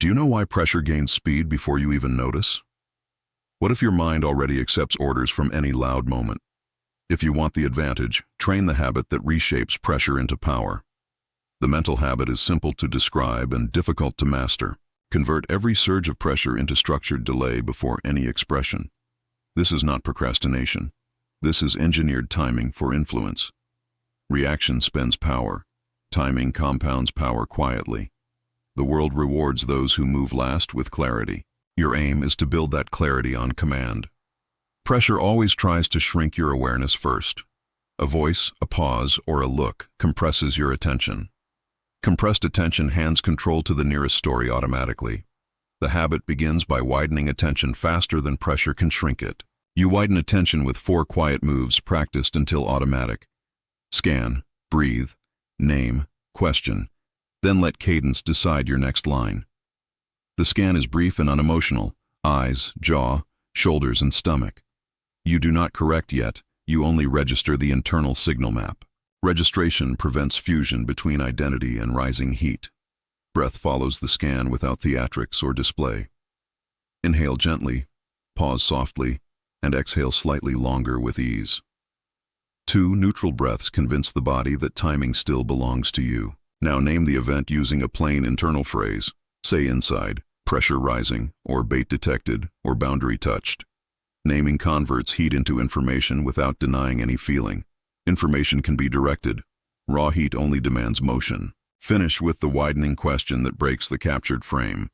Do you know why pressure gains speed before you even notice? What if your mind already accepts orders from any loud moment? If you want the advantage, train the habit that reshapes pressure into power. The mental habit is simple to describe and difficult to master. Convert every surge of pressure into structured delay before any expression. This is not procrastination. This is engineered timing for influence. Reaction spends power. Timing compounds power quietly. The world rewards those who move last with clarity. Your aim is to build that clarity on command. Pressure always tries to shrink your awareness first. A voice, a pause, or a look compresses your attention. Compressed attention hands control to the nearest story automatically. The habit begins by widening attention faster than pressure can shrink it. You widen attention with 4 quiet moves practiced until automatic. Scan, breathe, name, question, then let cadence decide your next line. The scan is brief and unemotional: eyes, jaw, shoulders, and stomach. You do not correct yet, you only register the internal signal map. Registration prevents fusion between identity and rising heat. Breath follows the scan without theatrics or display. Inhale gently, pause softly, and exhale slightly longer with ease. 2 neutral breaths convince the body that timing still belongs to you. Now name the event using a plain internal phrase. Say inside, pressure rising, or bait detected, or boundary touched. Naming converts heat into information without denying any feeling. Information can be directed. Raw heat only demands motion. Finish with the widening question that breaks the captured frame.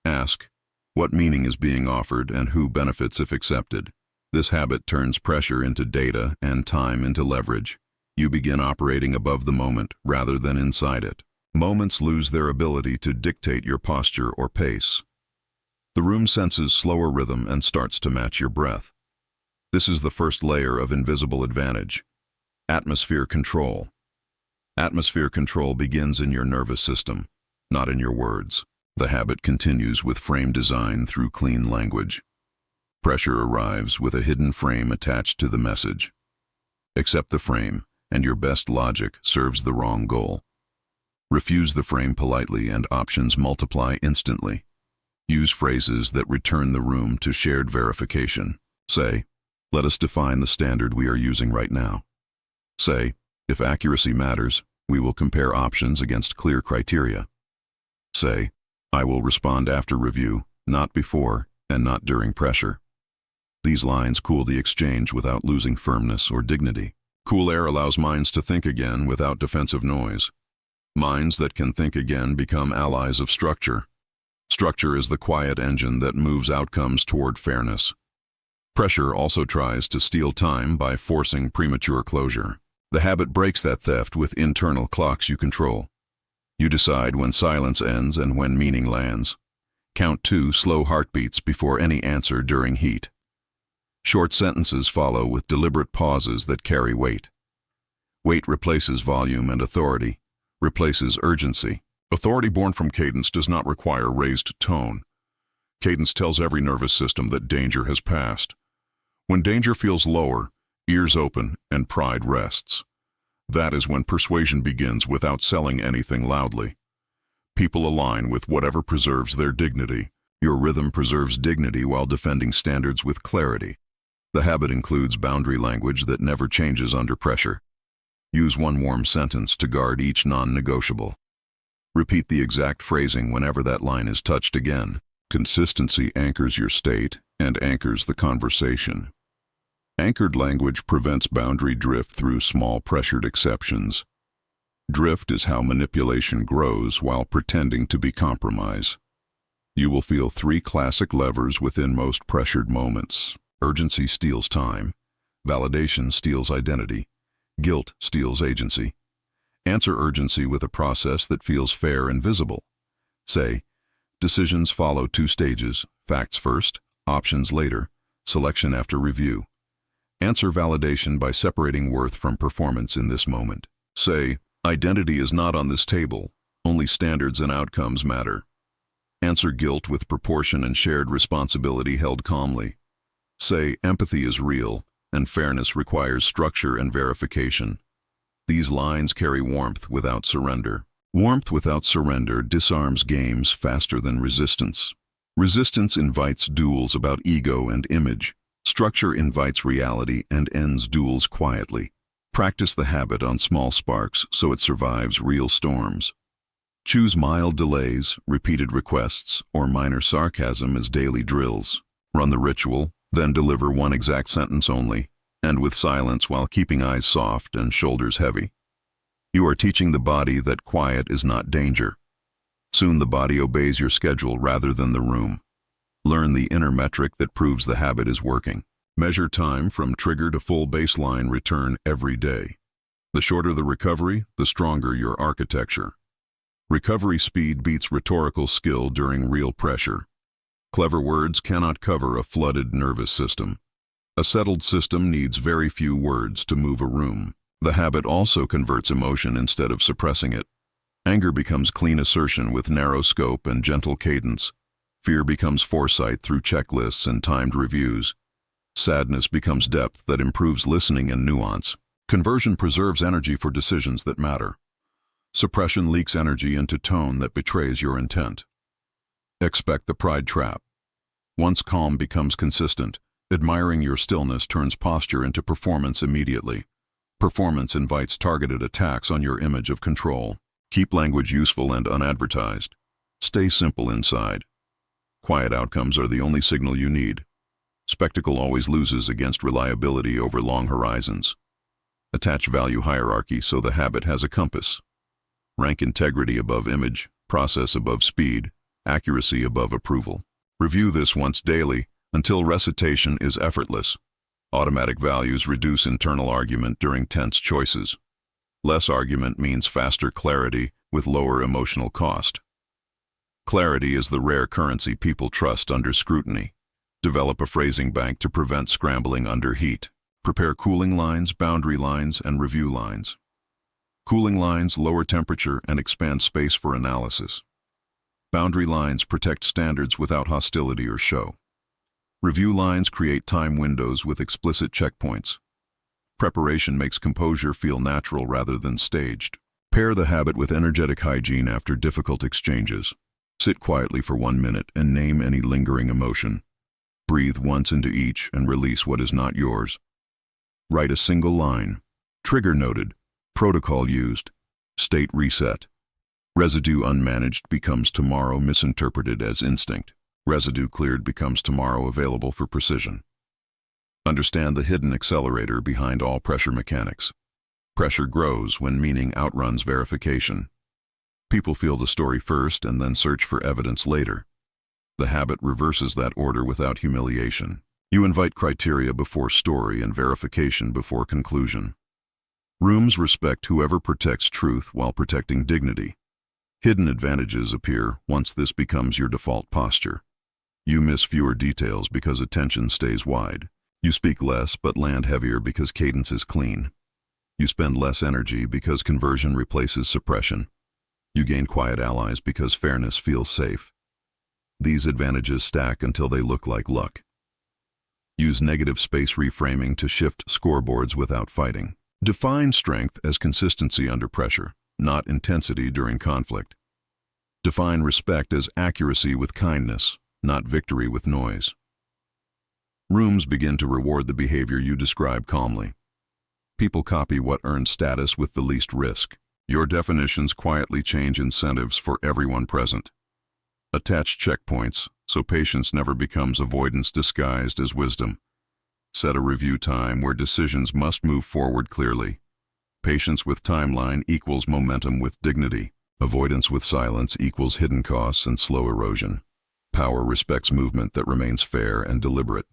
Ask, what meaning is being offered and who benefits if accepted? This habit turns pressure into data and time into leverage. You begin operating above the moment rather than inside it. Moments lose their ability to dictate your posture or pace. The room senses slower rhythm and starts to match your breath. This is the first layer of invisible advantage. Atmosphere control. Atmosphere control begins in your nervous system, not in your words. The habit continues with frame design through clean language. Pressure arrives with a hidden frame attached to the message. Accept the frame, and your best logic serves the wrong goal. Refuse the frame politely and options multiply instantly. Use phrases that return the room to shared verification. Say, let us define the standard we are using right now. Say, if accuracy matters, we will compare options against clear criteria. Say, I will respond after review, not before, and not during pressure. These lines cool the exchange without losing firmness or dignity. Cool air allows minds to think again without defensive noise. Minds that can think again become allies of structure. Structure is the quiet engine that moves outcomes toward fairness. Pressure also tries to steal time by forcing premature closure. The habit breaks that theft with internal clocks you control. You decide when silence ends and when meaning lands. Count 2 slow heartbeats before any answer during heat. Short sentences follow with deliberate pauses that carry weight. Weight replaces volume and authority, replaces urgency. Authority born from cadence does not require raised tone. Cadence tells every nervous system that danger has passed. When danger feels lower, ears open and pride rests. That is when persuasion begins without selling anything loudly. People align with whatever preserves their dignity. Your rhythm preserves dignity while defending standards with clarity. The habit includes boundary language that never changes under pressure. Use one warm sentence to guard each non-negotiable. Repeat the exact phrasing whenever that line is touched again. Consistency anchors your state and anchors the conversation. Anchored language prevents boundary drift through small pressured exceptions. Drift is how manipulation grows while pretending to be compromise. You will feel 3 classic levers within most pressured moments. Urgency steals time. Validation steals identity. Guilt steals agency. Answer urgency with a process that feels fair and visible. Say, decisions follow 2 stages: facts first, options later, selection after review. Answer validation by separating worth from performance in this moment. Say, identity is not on this table, only standards and outcomes matter. Answer guilt with proportion and shared responsibility held calmly. Say, empathy is real, and fairness requires structure and verification. These lines carry warmth without surrender. Warmth without surrender disarms games faster than resistance. Resistance invites duels about ego and image. Structure invites reality and ends duels quietly. Practice the habit on small sparks so it survives real storms. Choose mild delays, repeated requests, or minor sarcasm as daily drills. Run the ritual, then deliver one exact sentence only, and with silence while keeping eyes soft and shoulders heavy. You are teaching the body that quiet is not danger. Soon the body obeys your schedule rather than the room. Learn the inner metric that proves the habit is working. Measure time from trigger to full baseline return every day. The shorter the recovery, the stronger your architecture. Recovery speed beats rhetorical skill during real pressure. Clever words cannot cover a flooded nervous system. A settled system needs very few words to move a room. The habit also converts emotion instead of suppressing it. Anger becomes clean assertion with narrow scope and gentle cadence. Fear becomes foresight through checklists and timed reviews. Sadness becomes depth that improves listening and nuance. Conversion preserves energy for decisions that matter. Suppression leaks energy into tone that betrays your intent. Expect the pride trap. Once calm becomes consistent, admiring your stillness turns posture into performance immediately. Performance invites targeted attacks on your image of control. Keep language useful and unadvertised. Stay simple inside. Quiet outcomes are the only signal you need. Spectacle always loses against reliability over long horizons. Attach value hierarchy so the habit has a compass. Rank integrity above image, process above speed, accuracy above approval. Review this once daily until recitation is effortless. Automatic values reduce internal argument during tense choices. Less argument means faster clarity with lower emotional cost. Clarity is the rare currency people trust under scrutiny. Develop a phrasing bank to prevent scrambling under heat. Prepare cooling lines, boundary lines, and review lines. Cooling lines lower temperature and expand space for analysis. Boundary lines protect standards without hostility or show. Review lines create time windows with explicit checkpoints. Preparation makes composure feel natural rather than staged. Pair the habit with energetic hygiene after difficult exchanges. Sit quietly for 1 minute and name any lingering emotion. Breathe once into each and release what is not yours. Write a single line. Trigger noted. Protocol used. State reset. Residue unmanaged becomes tomorrow misinterpreted as instinct. Residue cleared becomes tomorrow available for precision. Understand the hidden accelerator behind all pressure mechanics. Pressure grows when meaning outruns verification. People feel the story first and then search for evidence later. The habit reverses that order without humiliation. You invite criteria before story and verification before conclusion. Rooms respect whoever protects truth while protecting dignity. Hidden advantages appear once this becomes your default posture. You miss fewer details because attention stays wide. You speak less but land heavier because cadence is clean. You spend less energy because conversion replaces suppression. You gain quiet allies because fairness feels safe. These advantages stack until they look like luck. Use negative space reframing to shift scoreboards without fighting. Define strength as consistency under pressure, not intensity during conflict. Define respect as accuracy with kindness, not victory with noise. Rooms begin to reward the behavior you describe calmly. People copy what earns status with the least risk. Your definitions quietly change incentives for everyone present. Attach checkpoints so patience never becomes avoidance disguised as wisdom. Set a review time where decisions must move forward clearly. Patience with timeline equals momentum with dignity. Avoidance with silence equals hidden costs and slow erosion. Power respects movement that remains fair and deliberate.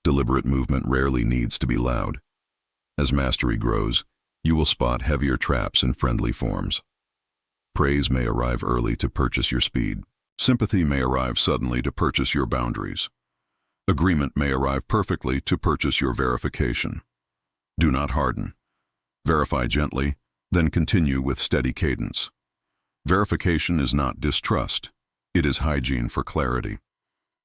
Deliberate movement rarely needs to be loud. As mastery grows, you will spot heavier traps in friendly forms. Praise may arrive early to purchase your speed. Sympathy may arrive suddenly to purchase your boundaries. Agreement may arrive perfectly to purchase your verification. Do not harden. Verify gently, then continue with steady cadence. Verification is not distrust. It is hygiene for clarity.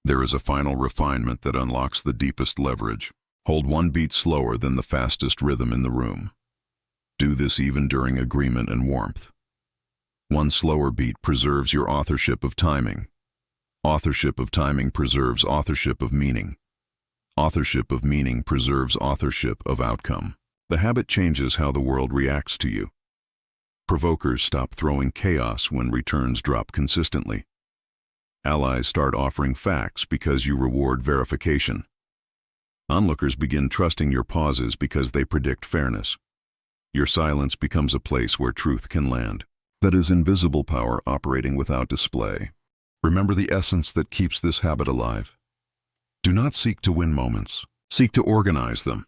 There is a final refinement that unlocks the deepest leverage. Hold 1 beat slower than the fastest rhythm in the room. Do this even during agreement and warmth. One slower beat preserves your authorship of timing. Authorship of timing preserves authorship of meaning. Authorship of meaning preserves authorship of outcome. The habit changes how the world reacts to you. Provokers stop throwing chaos when returns drop consistently. Allies start offering facts because you reward verification. Onlookers begin trusting your pauses because they predict fairness. Your silence becomes a place where truth can land. That is invisible power operating without display. Remember the essence that keeps this habit alive. Do not seek to win moments. Seek to organize them.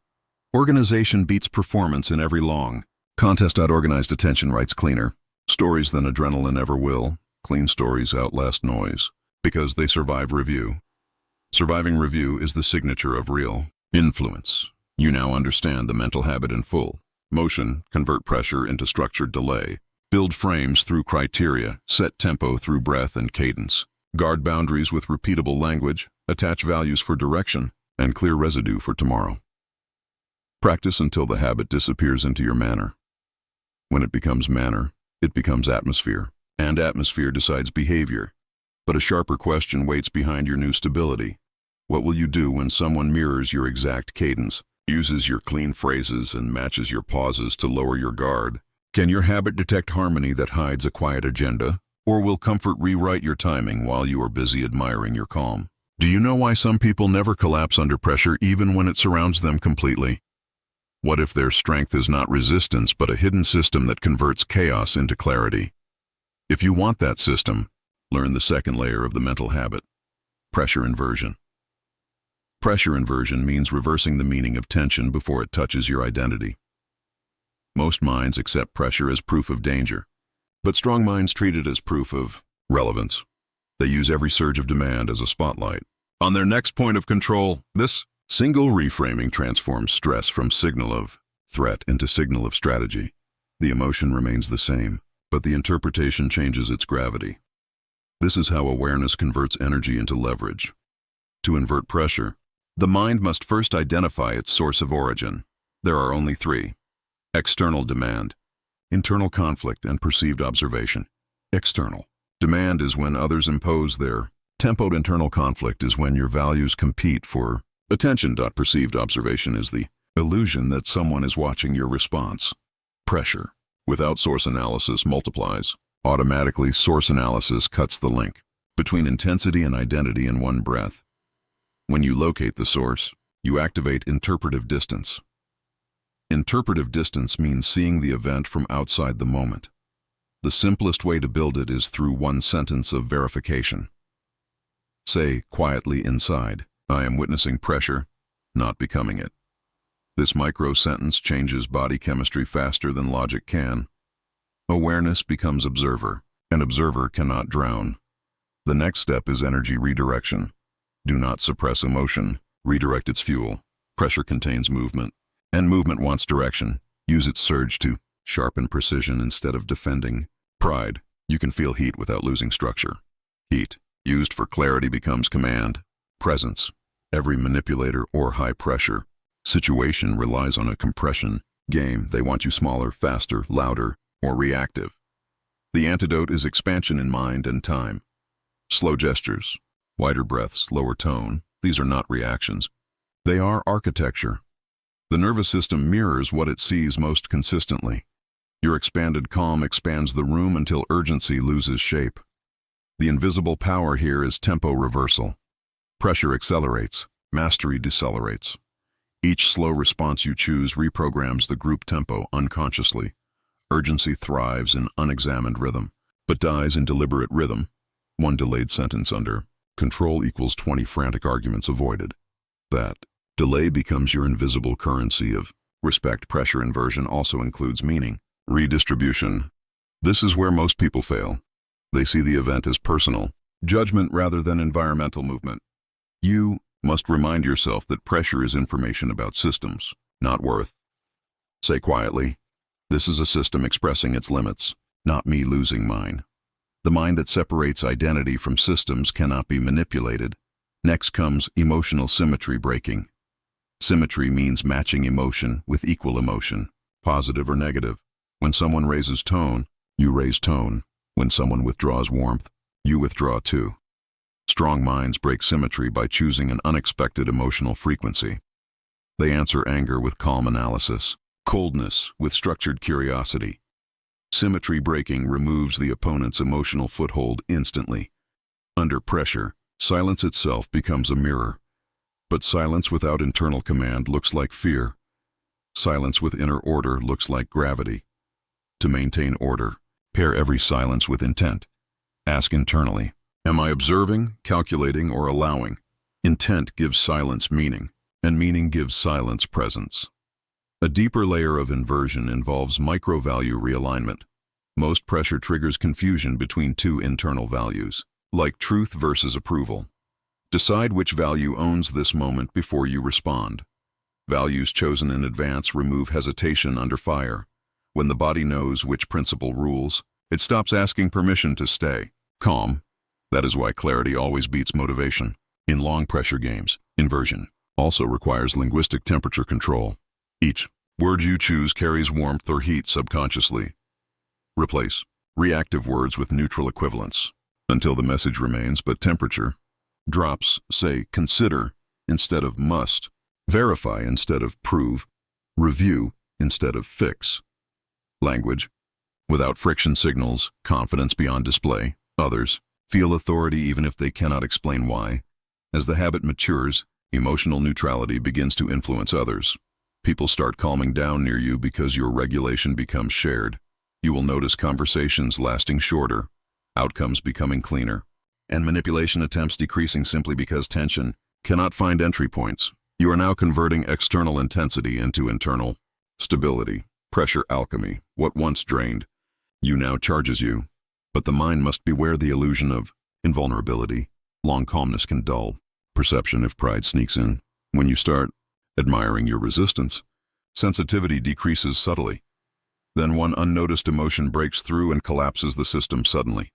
Organization beats performance in every long contest. Organized attention writes cleaner stories than adrenaline ever will. Clean stories outlast noise because they survive review. Surviving review is the signature of real influence. You now understand the mental habit in full. Motion, convert pressure into structured delay. Build frames through criteria, set tempo through breath and cadence. Guard boundaries with repeatable language, attach values for direction, and clear residue for tomorrow. Practice until the habit disappears into your manner. When it becomes manner, it becomes atmosphere, and atmosphere decides behavior. But a sharper question waits behind your new stability. What will you do when someone mirrors your exact cadence, uses your clean phrases, and matches your pauses to lower your guard? Can your habit detect harmony that hides a quiet agenda? Or will comfort rewrite your timing while you are busy admiring your calm? Do you know why some people never collapse under pressure even when it surrounds them completely? What if their strength is not resistance but a hidden system that converts chaos into clarity? If you want that system, learn the second layer of the mental habit: pressure inversion. Pressure inversion means reversing the meaning of tension before it touches your identity. Most minds accept pressure as proof of danger, but strong minds treat it as proof of relevance. They use every surge of demand as a spotlight on their next point of control. This single reframing transforms stress from signal of threat into signal of strategy. The emotion remains the same, but the interpretation changes its gravity. This is how awareness converts energy into leverage. To invert pressure, the mind must first identify its source of origin. There are only three: external demand, internal conflict, and perceived observation. External demand is when others impose their tempoed. Internal conflict is when your values compete for attention. Perceived observation is the illusion that someone is watching your response. Pressure, without source analysis, multiplies. Automatically, source analysis cuts the link between intensity and identity in one breath. When you locate the source, you activate interpretive distance. Interpretive distance means seeing the event from outside the moment. The simplest way to build it is through one sentence of verification. Say quietly inside, "I am witnessing pressure, not becoming it." This micro sentence changes body chemistry faster than logic can. Awareness becomes observer. An observer cannot drown. The next step is energy redirection. Do not suppress emotion, redirect its fuel. Pressure contains movement, and movement wants direction. Use its surge to sharpen precision instead of defending. Pride. You can feel heat without losing structure. Heat, used for clarity, becomes command. Presence. Every manipulator or high-pressure situation relies on a compression game. They want you smaller, faster, louder, or reactive. The antidote is expansion in mind and time. Slow gestures, wider breaths, lower tone. These are not reactions. They are architecture. The nervous system mirrors what it sees most consistently. Your expanded calm expands the room until urgency loses shape. The invisible power here is tempo reversal. Pressure accelerates, mastery decelerates. Each slow response you choose reprograms the group tempo unconsciously. Urgency thrives in unexamined rhythm, but dies in deliberate rhythm. One delayed sentence under control equals 20 frantic arguments avoided. That delay becomes your invisible currency of respect. Pressure inversion also includes meaning redistribution. This is where most people fail. They see the event as personal judgment rather than environmental movement. You must remind yourself that pressure is information about systems, not worth. Say quietly, "This is a system expressing its limits, not me losing mine." The mind that separates identity from systems cannot be manipulated. Next comes emotional symmetry breaking. Symmetry means matching emotion with equal emotion, positive or negative. When someone raises tone, you raise tone. When someone withdraws warmth, you withdraw too. Strong minds break symmetry by choosing an unexpected emotional frequency. They answer anger with calm analysis, coldness with structured curiosity. Symmetry breaking removes the opponent's emotional foothold instantly. Under pressure, silence itself becomes a mirror. But silence without internal command looks like fear. Silence with inner order looks like gravity. To maintain order, pair every silence with intent. Ask internally, am I observing, calculating, or allowing? Intent gives silence meaning, and meaning gives silence presence. A deeper layer of inversion involves micro-value realignment. Most pressure triggers confusion between two internal values, like truth versus approval. Decide which value owns this moment before you respond. Values chosen in advance remove hesitation under fire. When the body knows which principle rules, it stops asking permission to stay calm. That is why clarity always beats motivation. In long pressure games, inversion also requires linguistic temperature control. Each word you choose carries warmth or heat subconsciously. Replace reactive words with neutral equivalents until the message remains but temperature drops. Say consider instead of must, verify instead of prove, review instead of fix. Language without friction signals confidence beyond display. Others feel authority even if they cannot explain why. As the habit matures, emotional neutrality begins to influence others. People start calming down near you because your regulation becomes shared. You will notice conversations lasting shorter, outcomes becoming cleaner, and manipulation attempts decreasing simply because tension cannot find entry points. You are now converting external intensity into internal stability. Pressure alchemy, what once drained you now charges you. But the mind must beware the illusion of invulnerability. Long calmness can dull perception if pride sneaks in. When you start admiring your resistance, sensitivity decreases subtly. Then one unnoticed emotion breaks through and collapses the system suddenly.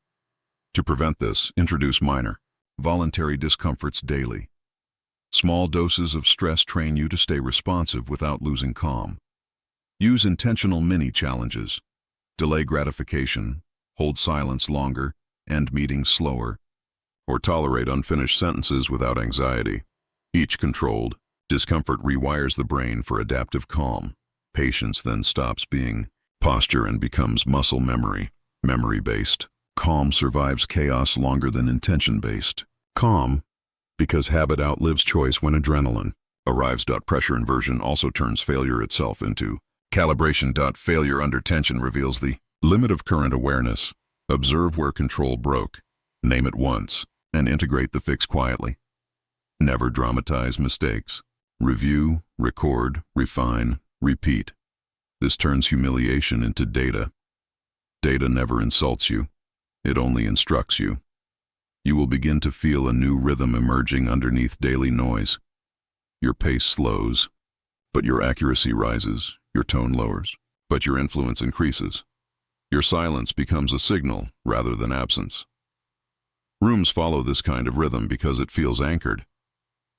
To prevent this, introduce minor, voluntary discomforts daily. Small doses of stress train you to stay responsive without losing calm. Use intentional mini-challenges. Delay gratification, hold silence longer, end meetings slower, or tolerate unfinished sentences without anxiety. Each controlled discomfort rewires the brain for adaptive calm. Patience then stops being posture and becomes muscle memory, memory-based. Calm survives chaos longer than intention-based. Calm, because habit outlives choice when adrenaline arrives. Pressure inversion also turns failure itself into calibration. Failure under tension reveals the limit of current awareness. Observe where control broke, name it once, and integrate the fix quietly. Never dramatize mistakes. Review, record, refine, repeat. This turns humiliation into data. Data never insults you. It only instructs you. You will begin to feel a new rhythm emerging underneath daily noise. Your pace slows, but your accuracy rises. Your tone lowers, but your influence increases. Your silence becomes a signal rather than absence. Rooms follow this kind of rhythm because it feels anchored.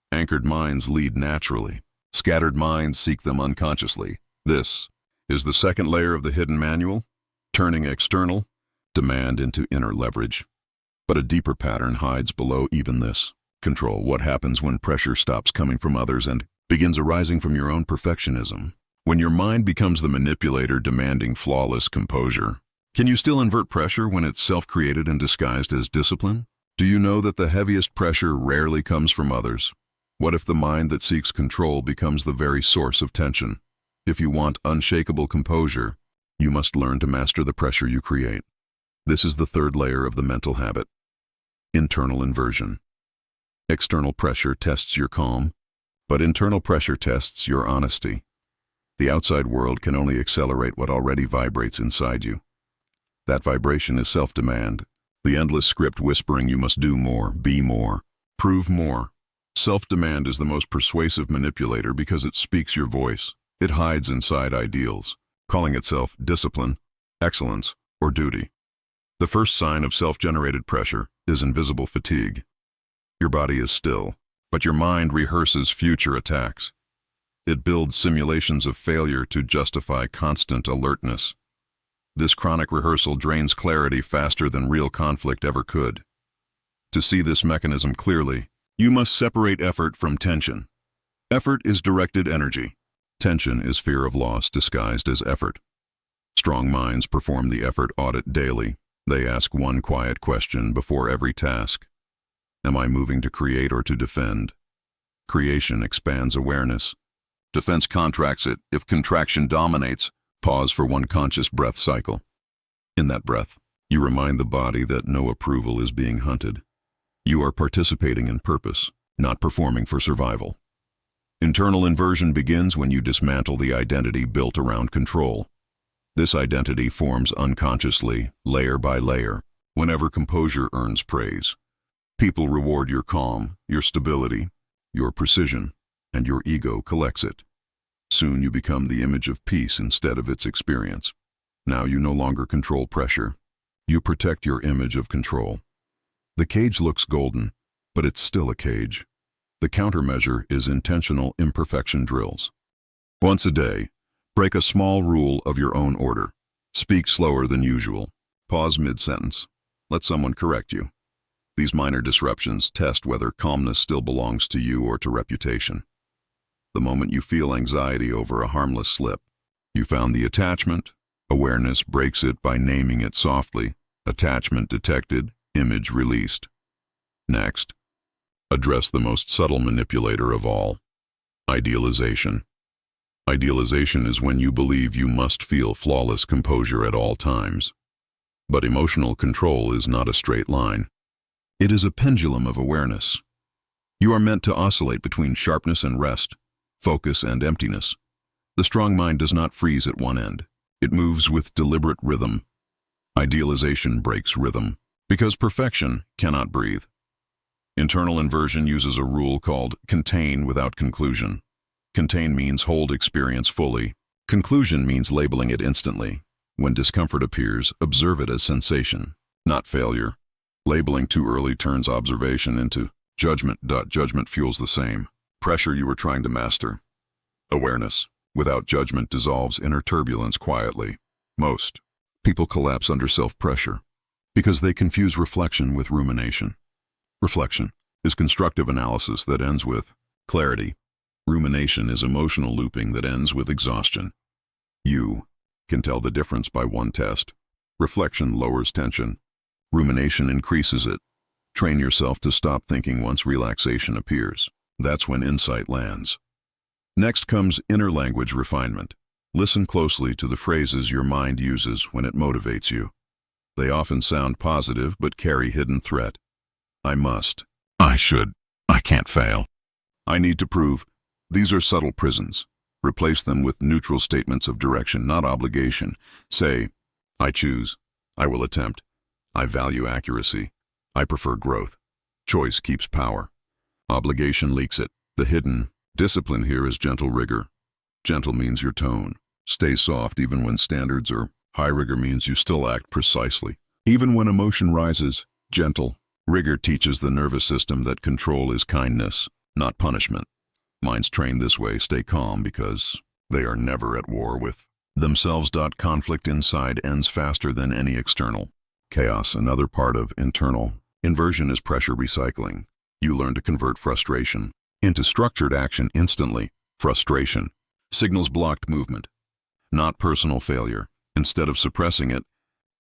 Anchored minds lead naturally. Scattered minds seek them unconsciously. This is the second layer of the hidden manual, turning external demand into inner leverage. But a deeper pattern hides below even this. Control. What happens when pressure stops coming from others and begins arising from your own perfectionism? When your mind becomes the manipulator demanding flawless composure. Can you still invert pressure when it's self-created and disguised as discipline? Do you know that the heaviest pressure rarely comes from others? What if the mind that seeks control becomes the very source of tension? If you want unshakable composure, you must learn to master the pressure you create. This is the third layer of the mental habit. Internal inversion. External pressure tests your calm, but internal pressure tests your honesty. The outside world can only accelerate what already vibrates inside you. That vibration is self-demand, the endless script whispering you must do more, be more, prove more. Self-demand is the most persuasive manipulator because it speaks your voice. It hides inside ideals, calling itself discipline, excellence, or duty. The first sign of self-generated pressure is invisible fatigue. Your body is still, but your mind rehearses future attacks. It builds simulations of failure to justify constant alertness. This chronic rehearsal drains clarity faster than real conflict ever could. To see this mechanism clearly, you must separate effort from tension. Effort is directed energy. Tension is fear of loss disguised as effort. Strong minds perform the effort audit daily. They ask one quiet question before every task. Am I moving to create or to defend? Creation expands awareness. Defense contracts it. If contraction dominates, pause for one conscious breath cycle. In that breath, you remind the body that no approval is being hunted. You are participating in purpose, not performing for survival. Internal inversion begins when you dismantle the identity built around control. This identity forms unconsciously, layer by layer, whenever composure earns praise. People reward your calm, your stability, your precision, and your ego collects it. Soon you become the image of peace instead of its experience. Now you no longer control pressure. You protect your image of control. The cage looks golden, but it's still a cage. The countermeasure is intentional imperfection drills. Once a day, break a small rule of your own order. Speak slower than usual. Pause mid-sentence. Let someone correct you. These minor disruptions test whether calmness still belongs to you or to reputation. The moment you feel anxiety over a harmless slip, you found the attachment. Awareness breaks it by naming it softly. Attachment detected, image released. Next, address the most subtle manipulator of all, idealization. Idealization is when you believe you must feel flawless composure at all times. But emotional control is not a straight line. It is a pendulum of awareness. You are meant to oscillate between sharpness and rest, focus and emptiness. The strong mind does not freeze at one end. It moves with deliberate rhythm. Idealization breaks rhythm, because perfection cannot breathe. Internal inversion uses a rule called contain without conclusion. Contain means hold experience fully. Conclusion means labeling it instantly. When discomfort appears, observe it as sensation, not failure. Labeling too early turns observation into judgment. Judgment fuels the same pressure you were trying to master. Awareness, without judgment, dissolves inner turbulence quietly. Most people collapse under self-pressure because they confuse reflection with rumination. Reflection is constructive analysis that ends with clarity. Rumination is emotional looping that ends with exhaustion. You can tell the difference by one test. Reflection lowers tension. Rumination increases it. Train yourself to stop thinking once relaxation appears. That's when insight lands. Next comes inner language refinement. Listen closely to the phrases your mind uses when it motivates you. They often sound positive but carry hidden threat. I must. I should. I can't fail. I need to prove. These are subtle prisons. Replace them with neutral statements of direction, not obligation. Say, I choose. I will attempt. I value accuracy. I prefer growth. Choice keeps power. Obligation leaks it. The hidden discipline here is gentle rigor. Gentle means your tone. Stay soft even when standards are high. Rigor means you still act precisely. Even when emotion rises, gentle. Rigor teaches the nervous system that control is kindness, not punishment. Minds trained this way stay calm because they are never at war with themselves. Conflict inside ends faster than any external chaos. Another part of internal inversion is pressure recycling. You learn to convert frustration into structured action instantly. Frustration signals blocked movement, not personal failure. Instead of suppressing it,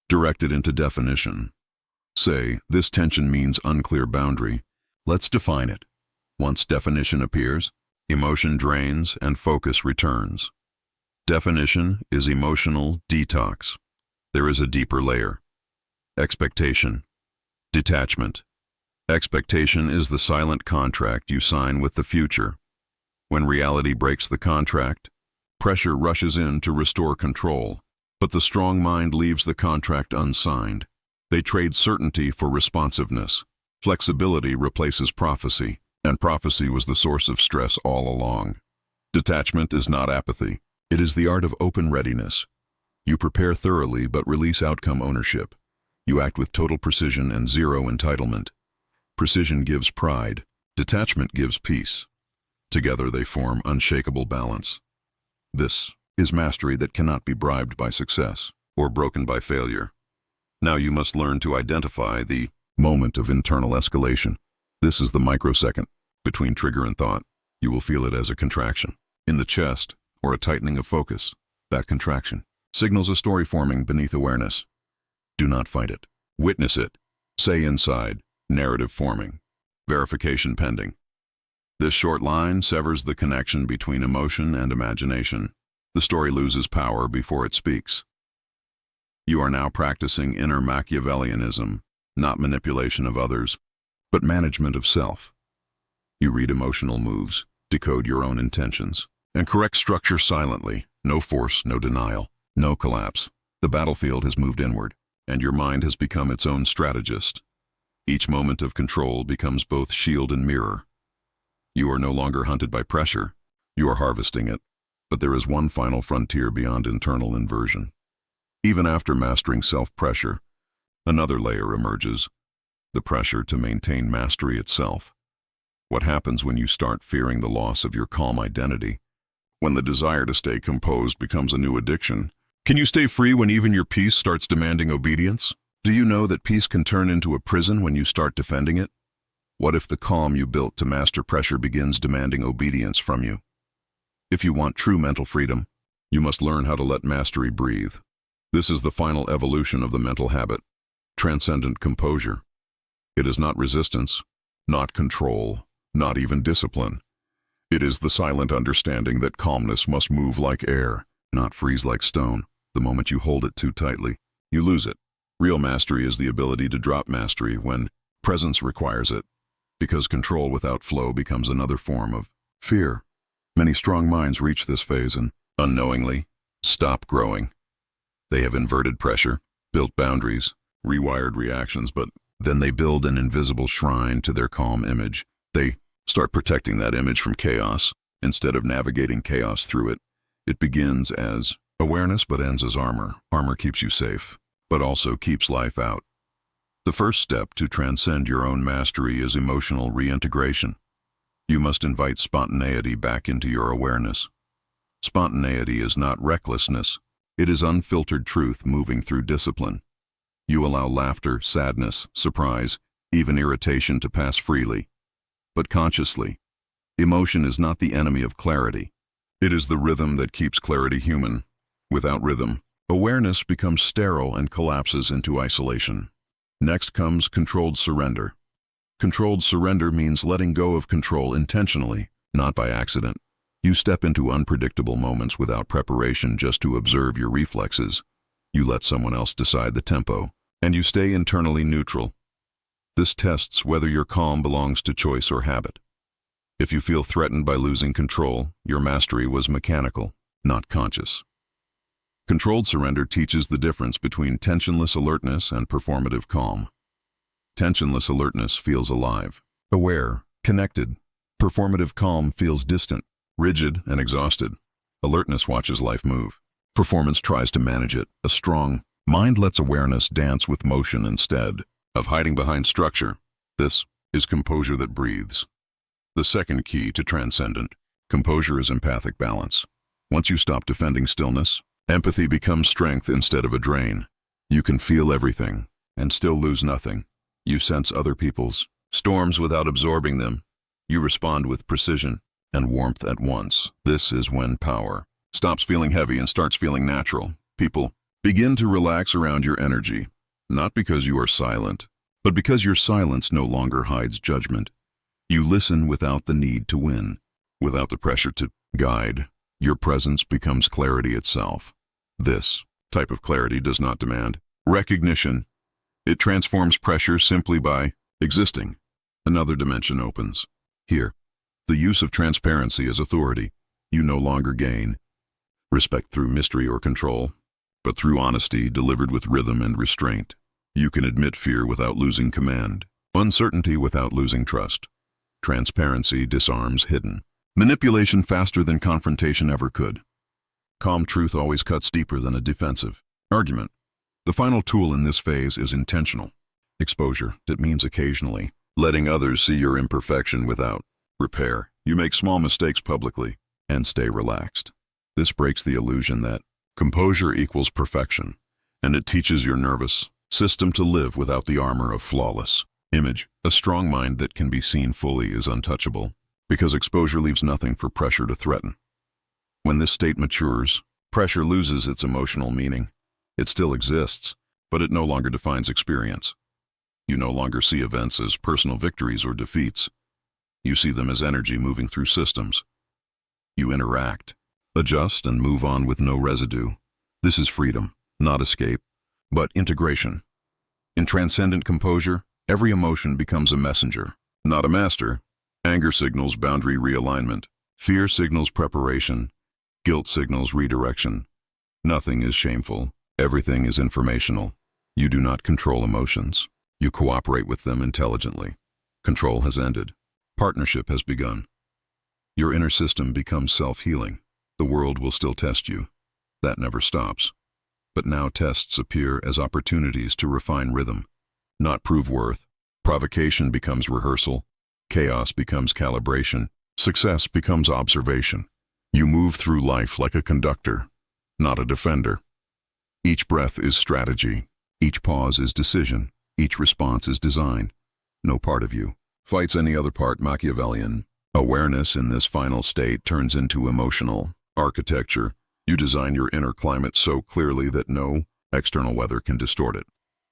direct it into definition. Say, this tension means unclear boundary. Let's define it. Once definition appears, emotion drains and focus returns. Definition is emotional detox. There is a deeper layer. Expectation. Detachment. Expectation is the silent contract you sign with the future. When reality breaks the contract, pressure rushes in to restore control. But the strong mind leaves the contract unsigned. They trade certainty for responsiveness. Flexibility replaces prophecy, and prophecy was the source of stress all along. Detachment is not apathy. It is the art of open readiness. You prepare thoroughly but release outcome ownership. You act with total precision and zero entitlement. Precision gives pride. Detachment gives peace. Together they form unshakable balance. This is mastery that cannot be bribed by success. or broken by failure. Now you must learn to identify the moment of internal escalation. This is the microsecond between trigger and thought. You will feel it as a contraction in the chest or a tightening of focus. That contraction signals a story forming beneath awareness. Do not fight it. Witness it. Say inside, narrative forming, verification pending. This short line severs the connection between emotion and imagination. The story loses power before it speaks. You are now practicing inner Machiavellianism, not manipulation of others, but management of self. You read emotional moves, decode your own intentions, and correct structure silently. No force, no denial, no collapse. The battlefield has moved inward, and your mind has become its own strategist. Each moment of control becomes both shield and mirror. You are no longer hunted by pressure. You are harvesting it. But there is one final frontier beyond internal inversion. Even after mastering self-pressure, another layer emerges, the pressure to maintain mastery itself. What happens when you start fearing the loss of your calm identity? When the desire to stay composed becomes a new addiction? Can you stay free when even your peace starts demanding obedience? Do you know that peace can turn into a prison when you start defending it? What if the calm you built to master pressure begins demanding obedience from you? If you want true mental freedom, you must learn how to let mastery breathe. This is the final evolution of the mental habit, transcendent composure. It is not resistance, not control, not even discipline. It is the silent understanding that calmness must move like air, not freeze like stone. The moment you hold it too tightly, you lose it. Real mastery is the ability to drop mastery when presence requires it, because control without flow becomes another form of fear. Many strong minds reach this phase and, unknowingly, stop growing. They have inverted pressure, built boundaries, rewired reactions, but then they build an invisible shrine to their calm image. They start protecting that image from chaos. Instead of navigating chaos through it, it begins as awareness but ends as armor. Armor keeps you safe, but also keeps life out. The first step to transcend your own mastery is emotional reintegration. You must invite spontaneity back into your awareness. Spontaneity is not recklessness. It is unfiltered truth moving through discipline. You allow laughter, sadness, surprise, even irritation to pass freely, but consciously. Emotion is not the enemy of clarity. It is the rhythm that keeps clarity human. Without rhythm, awareness becomes sterile and collapses into isolation. Next comes controlled surrender. Controlled surrender means letting go of control intentionally, not by accident. You step into unpredictable moments without preparation just to observe your reflexes. You let someone else decide the tempo, and you stay internally neutral. This tests whether your calm belongs to choice or habit. If you feel threatened by losing control, your mastery was mechanical, not conscious. Controlled surrender teaches the difference between tensionless alertness and performative calm. Tensionless alertness feels alive, aware, connected. Performative calm feels distant, rigid, and exhausted. Alertness watches life move. Performance tries to manage it. A strong mind lets awareness dance with motion instead of hiding behind structure. This is composure that breathes. The second key to transcendent composure is empathic balance. Once you stop defending stillness, empathy becomes strength instead of a drain. You can feel everything and still lose nothing. You sense other people's storms without absorbing them. You respond with precision and warmth at once. This is when power stops feeling heavy and starts feeling natural. People begin to relax around your energy, not because you are silent, but because your silence no longer hides judgment. You listen without the need to win, without the pressure to guide. Your presence becomes clarity itself. This type of clarity does not demand recognition. It transforms pressure simply by existing. Another dimension opens. Here, the use of transparency as authority. You no longer gain respect through mystery or control, but through honesty delivered with rhythm and restraint. You can admit fear without losing command, uncertainty without losing trust. Transparency disarms hidden manipulation faster than confrontation ever could. Calm truth always cuts deeper than a defensive argument. The final tool in this phase is intentional exposure. That means occasionally letting others see your imperfection without repair. You make small mistakes publicly and stay relaxed. This breaks the illusion that composure equals perfection. And it teaches your nervous system to live without the armor of flawless image. A strong mind that can be seen fully is untouchable, because exposure leaves nothing for pressure to threaten. When this state matures, pressure loses its emotional meaning. It still exists, but it no longer defines experience. You no longer see events as personal victories or defeats. You see them as energy moving through systems. You interact, adjust, and move on with no residue. This is freedom, not escape, but integration. In transcendent composure, every emotion becomes a messenger, not a master. Anger signals boundary realignment. Fear signals preparation. Guilt signals redirection. Nothing is shameful. Everything is informational. You do not control emotions. You cooperate with them intelligently. Control has ended. Partnership has begun. Your inner system becomes self-healing. The world will still test you. That never stops. But now tests appear as opportunities to refine rhythm, not prove worth. Provocation becomes rehearsal. Chaos becomes calibration. Success becomes observation. You move through life like a conductor, not a defender. Each breath is strategy. Each pause is decision. Each response is design. No part of you fights any other part. Machiavellian. Awareness in this final state turns into emotional architecture. You design your inner climate so clearly that no external weather can distort it.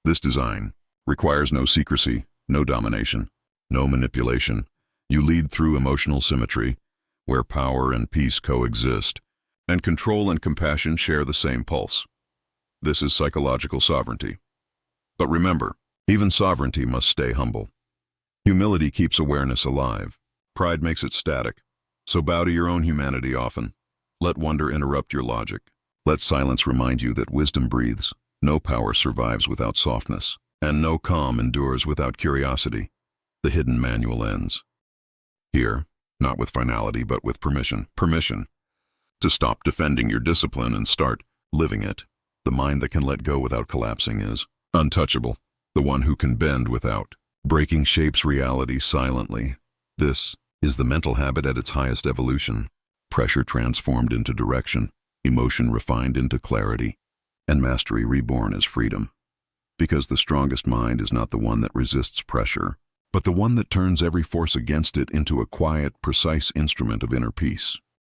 This design requires no secrecy, no domination, no manipulation. You lead through emotional symmetry, where power and peace coexist, and control and compassion share the same pulse. This is psychological sovereignty. But remember, even sovereignty must stay humble. Humility keeps awareness alive. Pride makes it static. So bow to your own humanity often. Let wonder interrupt your logic. Let silence remind you that wisdom breathes. No power survives without softness, and no calm endures without curiosity. The hidden manual ends here, not with finality, but with permission. Permission to stop defending your discipline and start living it. The mind that can let go without collapsing is untouchable. The one who can bend without breaking shapes reality silently. This is the mental habit at its highest evolution. Pressure transformed into direction, emotion refined into clarity, and mastery reborn as freedom. Because the strongest mind is not the one that resists pressure, but the one that turns every force against it into a quiet, precise instrument of inner peace.